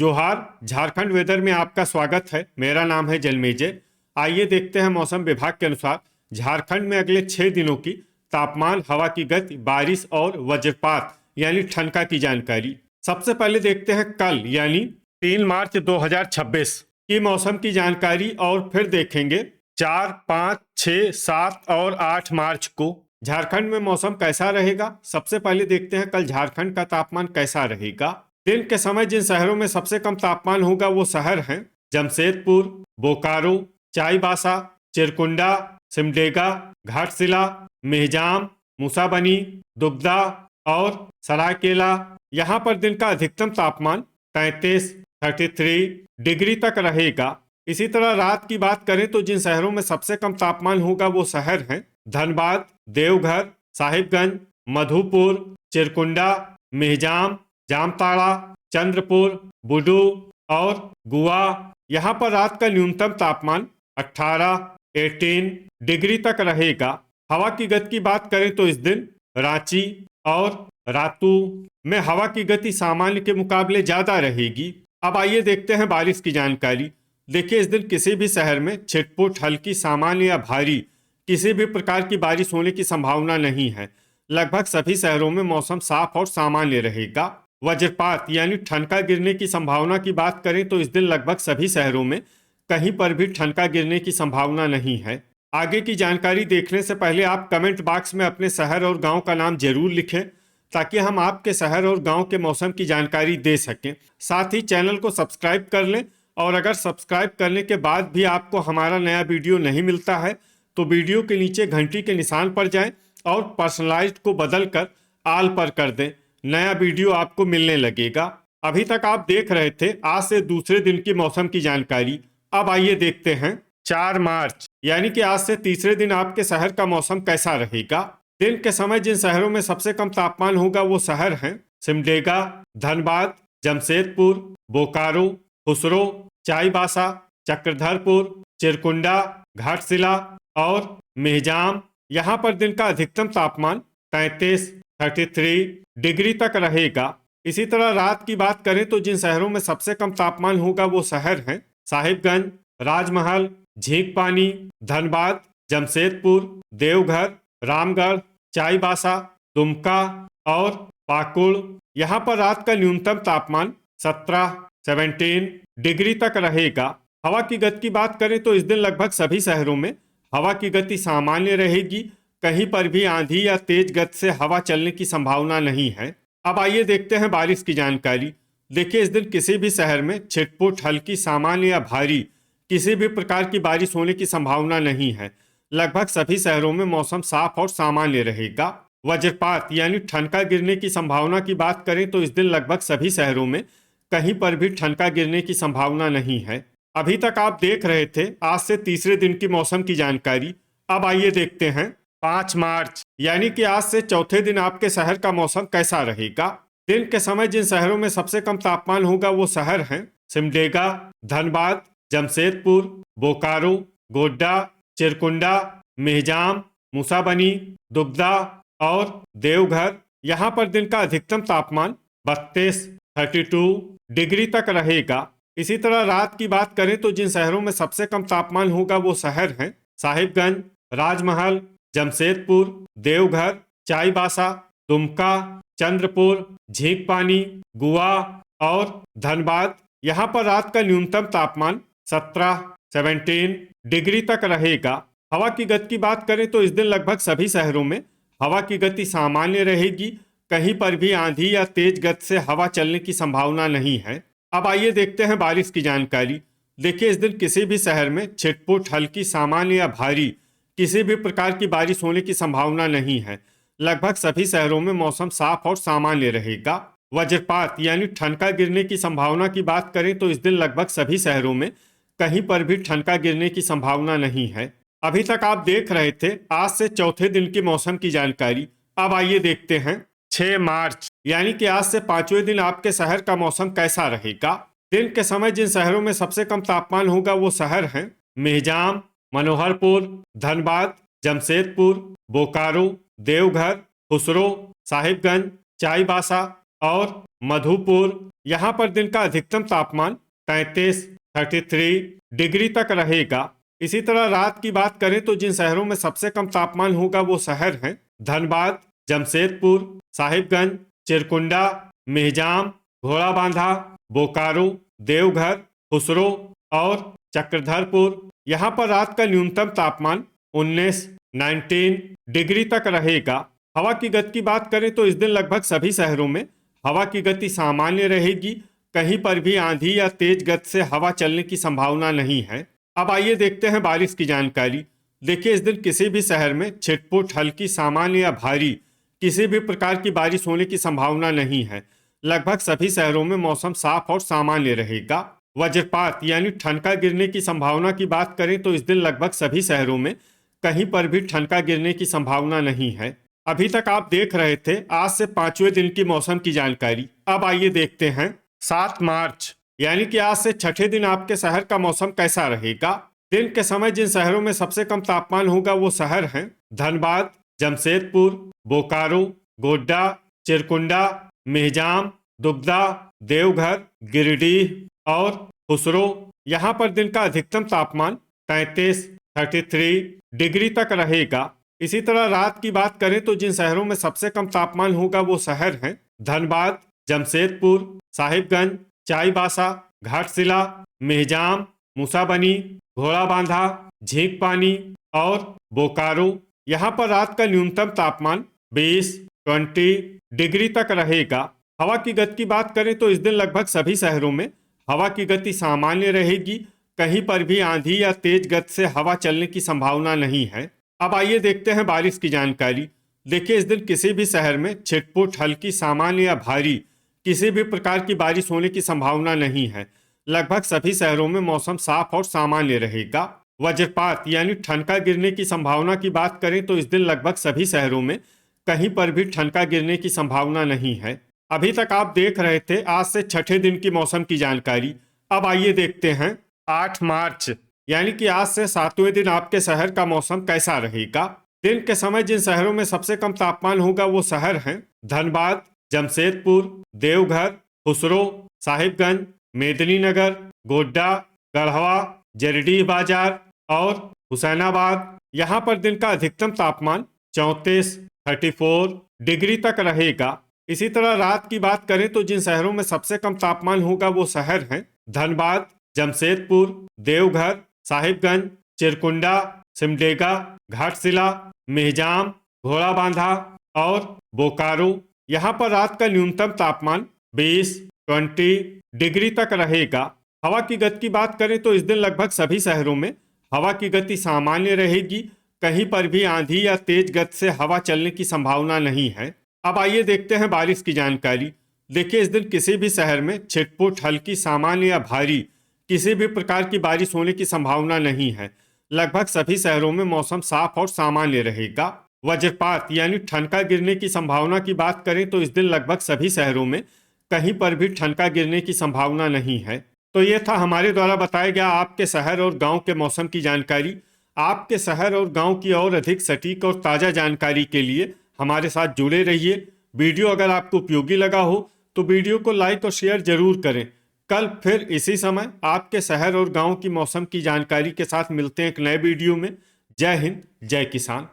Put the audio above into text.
जोहार। झारखंड वेदर में आपका स्वागत है। मेरा नाम है जलमेजय। आइए देखते हैं मौसम विभाग के अनुसार झारखंड में अगले 6 दिनों की तापमान, हवा की गति, बारिश और वज्रपात यानी ठनका की जानकारी। सबसे पहले देखते हैं कल यानी 3 मार्च 2026 की मौसम की जानकारी और फिर देखेंगे 4, 5, 6, 7 और 8 मार्च को झारखंड में मौसम कैसा रहेगा। सबसे पहले देखते हैं कल झारखंड का तापमान कैसा रहेगा। दिन के समय जिन शहरों में सबसे कम तापमान होगा वो शहर हैं जमशेदपुर, बोकारो, चाईबासा, चिरकुंडा, सिमडेगा, घाटशिला, मेहजाम, मूसाबनी, दुगदा और सरायकेला। यहाँ पर दिन का अधिकतम तापमान 33 डिग्री तक रहेगा। इसी तरह रात की बात करें तो जिन शहरों में सबसे कम तापमान होगा वो शहर हैं धनबाद, देवघर, साहिबगंज, मधुपुर, चिरकुंडा, मेहजाम, जामताड़ा, चंद्रपुर, बुडू और गुआ। यहाँ पर रात का न्यूनतम तापमान 18 डिग्री तक रहेगा। हवा की गति की बात करें तो इस दिन रांची और रातू में हवा की गति सामान्य के मुकाबले ज्यादा रहेगी। अब आइए देखते हैं बारिश की जानकारी। देखिए, इस दिन किसी भी शहर में छिटपुट, हल्की, सामान्य या भारी किसी भी प्रकार की बारिश होने की संभावना नहीं है। लगभग सभी शहरों में मौसम साफ और सामान्य रहेगा। वज्रपात यानी ठनका गिरने की संभावना की बात करें तो इस दिन लगभग सभी शहरों में कहीं पर भी ठनका गिरने की संभावना नहीं है। आगे की जानकारी देखने से पहले आप कमेंट बॉक्स में अपने शहर और गांव का नाम जरूर लिखें ताकि हम आपके शहर और गांव के मौसम की जानकारी दे सकें। साथ ही चैनल को सब्सक्राइब कर लें और अगर सब्सक्राइब करने के बाद भी आपको हमारा नया वीडियो नहीं मिलता है तो वीडियो के नीचे घंटी के निशान पर जाएं और पर्सनलाइज्ड को बदल कर आल पर कर दें। नया वीडियो आपको मिलने लगेगा। अभी तक आप देख रहे थे आज से दूसरे दिन की मौसम की जानकारी। अब आइए देखते हैं 4 मार्च यानी कि आज से तीसरे दिन आपके शहर का मौसम कैसा रहेगा। दिन के समय जिन शहरों में सबसे कम तापमान होगा वो शहर हैं सिमडेगा, धनबाद, जमशेदपुर, बोकारो, खुसरो, चाईबासा, चक्रधरपुर, चिरकुंडा, घाटशिला और मेहजाम। यहाँ पर दिन का अधिकतम तापमान 33 डिग्री तक रहेगा। इसी तरह रात की बात करें तो जिन शहरों में सबसे कम तापमान होगा वो शहर हैं साहिबगंज, राजमहल, झींकपानी, धनबाद, जमशेदपुर, देवघर, रामगढ़, चाईबासा, दुमका और पाकुड़। यहाँ पर रात का न्यूनतम तापमान 17 डिग्री तक रहेगा। हवा की गति की बात करें तो इस दिन लगभग सभी शहरों में हवा की गति सामान्य रहेगी। कहीं पर भी आंधी या तेज गति से हवा चलने की संभावना नहीं है। अब आइए देखते हैं बारिश की जानकारी। देखिए, इस दिन किसी भी शहर में छिटपुट, हल्की, सामान्य या भारी किसी भी प्रकार की बारिश होने की संभावना नहीं है। लगभग सभी शहरों में मौसम साफ और सामान्य रहेगा। वज्रपात यानी ठनका गिरने की संभावना की बात करें तो इस दिन लगभग सभी शहरों में कहीं पर भी ठनका गिरने की संभावना नहीं है। अभी तक आप देख रहे थे आज से तीसरे दिन की मौसम की जानकारी। अब आइए देखते हैं 5 मार्च यानी कि आज से चौथे दिन आपके शहर का मौसम कैसा रहेगा। दिन के समय जिन शहरों में सबसे कम तापमान होगा वो शहर हैं सिमडेगा, धनबाद, जमशेदपुर, बोकारो, गोड्डा, चिरकुंडा, मेहजाम, मूसाबनी, दुगदा और देवघर। यहाँ पर दिन का अधिकतम तापमान 32 डिग्री तक रहेगा। इसी तरह रात की बात करें तो जिन शहरों में सबसे कम तापमान होगा वो शहर हैं साहिबगंज, राजमहल, जमशेदपुर, देवघर, चाईबासा, दुमका, चंद्रपुर, झींकपानी, गुआ और धनबाद। यहाँ पर रात का न्यूनतम तापमान 17 डिग्री तक रहेगा। हवा की गति की बात करें तो इस दिन लगभग सभी शहरों में हवा की गति सामान्य रहेगी। कहीं पर भी आंधी या तेज गति से हवा चलने की संभावना नहीं है। अब आइए देखते हैं बारिश की जानकारी। देखिए, इस दिन किसी भी शहर में छिटपुट, हल्की, सामान्य या भारी किसी भी प्रकार की बारिश होने की संभावना नहीं है। लगभग सभी शहरों में मौसम साफ और सामान्य रहेगा। वज्रपात यानी ठनका गिरने की संभावना की बात करें तो इस दिन लगभग सभी शहरों में कहीं पर भी ठनका गिरने की संभावना नहीं है। अभी तक आप देख रहे थे आज से चौथे दिन की मौसम की जानकारी। अब आइए देखते हैं 6 मार्च यानी कि आज से पांचवें दिन आपके शहर का मौसम कैसा रहेगा। दिन के समय जिन शहरों में सबसे कम तापमान होगा वो शहर हैं मेहजाम, मनोहरपुर, धनबाद, जमशेदपुर, बोकारो, देवघर, खुसरो, साहिबगंज, चाईबासा और मधुपुर, यहाँ पर दिन का अधिकतम तापमान 33 डिग्री तक रहेगा। इसी तरह रात की बात करें तो जिन शहरों में सबसे कम तापमान होगा वो शहर हैं धनबाद, जमशेदपुर, साहिबगंज, चिरकुंडा, मेहजाम, घोड़ाबांधा, बोकारो, देवघर, खुसरो और चक्रधरपुर। यहाँ पर रात का न्यूनतम तापमान 19 डिग्री तक रहेगा। हवा की गति की बात करें तो इस दिन लगभग सभी शहरों में हवा की गति सामान्य रहेगी। कहीं पर भी आंधी या तेज गति से हवा चलने की संभावना नहीं है। अब आइए देखते हैं बारिश की जानकारी। देखिए, इस दिन किसी भी शहर में छिटपुट, हल्की, सामान्य या भारी किसी भी प्रकार की बारिश होने की संभावना नहीं है। लगभग सभी शहरों में मौसम साफ और सामान्य रहेगा। वज्रपात यानी ठनका गिरने की संभावना की बात करें तो इस दिन लगभग सभी शहरों में कहीं पर भी ठनका गिरने की संभावना नहीं है। अभी तक आप देख रहे थे आज से 5वें दिन की मौसम की जानकारी। अब आइए देखते हैं 7 मार्च यानी कि आज से छठे दिन आपके शहर का मौसम कैसा रहेगा। दिन के समय जिन शहरों में सबसे कम तापमान होगा वो शहर हैं धनबाद, जमशेदपुर, बोकारो, गोड्डा, चिरकुंडा, मेहजाम, दुगदा, देवघर, गिरिडीह और खुसरो। यहाँ पर दिन का अधिकतम तापमान 33 डिग्री तक रहेगा। इसी तरह रात की बात करें तो जिन शहरों में सबसे कम तापमान होगा वो शहर हैं धनबाद, जमशेदपुर, साहिबगंज, चाईबासा, घाटशिला, मेहजाम, मूसाबनी, घोड़ाबांधा, झींकपानी और बोकारो। यहाँ पर रात का न्यूनतम तापमान 20 डिग्री तक रहेगा। हवा की गति की बात करें तो इस दिन लगभग सभी शहरों में हवा की गति सामान्य रहेगी। कहीं पर भी आंधी या तेज गति से हवा चलने की संभावना नहीं है। अब आइए देखते हैं बारिश की जानकारी। देखिए, इस दिन किसी भी शहर में छिटपुट, हल्की, सामान्य या भारी किसी भी प्रकार की बारिश होने की संभावना नहीं है। लगभग सभी शहरों में मौसम साफ और सामान्य रहेगा। वज्रपात यानी ठनका गिरने की संभावना की बात करें तो इस दिन लगभग सभी शहरों में कहीं पर भी ठनका गिरने की संभावना नहीं है। अभी तक आप देख रहे थे आज से छठे दिन की मौसम की जानकारी। अब आइए देखते हैं 8 मार्च यानी कि आज से 7वें दिन आपके शहर का मौसम कैसा रहेगा। दिन के समय जिन शहरों में सबसे कम तापमान होगा वो शहर हैं धनबाद, जमशेदपुर, देवघर, खुसरो, साहिबगंज, मेदिनीनगर, गोड्डा, गढ़वा, जरडीह बाजार और हुसैनाबाद। यहाँ पर दिन का अधिकतम तापमान 34 डिग्री तक रहेगा। इसी तरह रात की बात करें तो जिन शहरों में सबसे कम तापमान होगा वो शहर हैं धनबाद, जमशेदपुर, देवघर, साहिबगंज, चिरकुंडा, सिमडेगा, घाटशिला, मेहजाम, घोड़ाबांधा और बोकारो। यहाँ पर रात का न्यूनतम तापमान 20 डिग्री तक रहेगा। हवा की गति की बात करें तो इस दिन लगभग सभी शहरों में हवा की गति सामान्य रहेगी। कहीं पर भी आंधी या तेज गति से हवा चलने की संभावना नहीं है। अब आइए देखते हैं बारिश की जानकारी। देखिए, इस दिन किसी भी शहर में छिटपुट, हल्की, सामान्य या भारी किसी भी प्रकार की बारिश होने की संभावना नहीं है। लगभग सभी शहरों में मौसम साफ और सामान्य रहेगा। वज्रपात यानी ठनका गिरने की संभावना की बात करें तो इस दिन लगभग सभी शहरों में कहीं पर भी ठनका गिरने की संभावना नहीं है। तो ये था हमारे द्वारा बताया गया आपके शहर और गांव के मौसम की जानकारी। आपके शहर और गांव की और अधिक सटीक और ताज़ा जानकारी के लिए हमारे साथ जुड़े रहिए। वीडियो अगर आपको उपयोगी लगा हो तो वीडियो को लाइक और शेयर जरूर करें। कल फिर इसी समय आपके शहर और गांव की मौसम की जानकारी के साथ मिलते हैं एक नए वीडियो में। जय हिंद, जय किसान।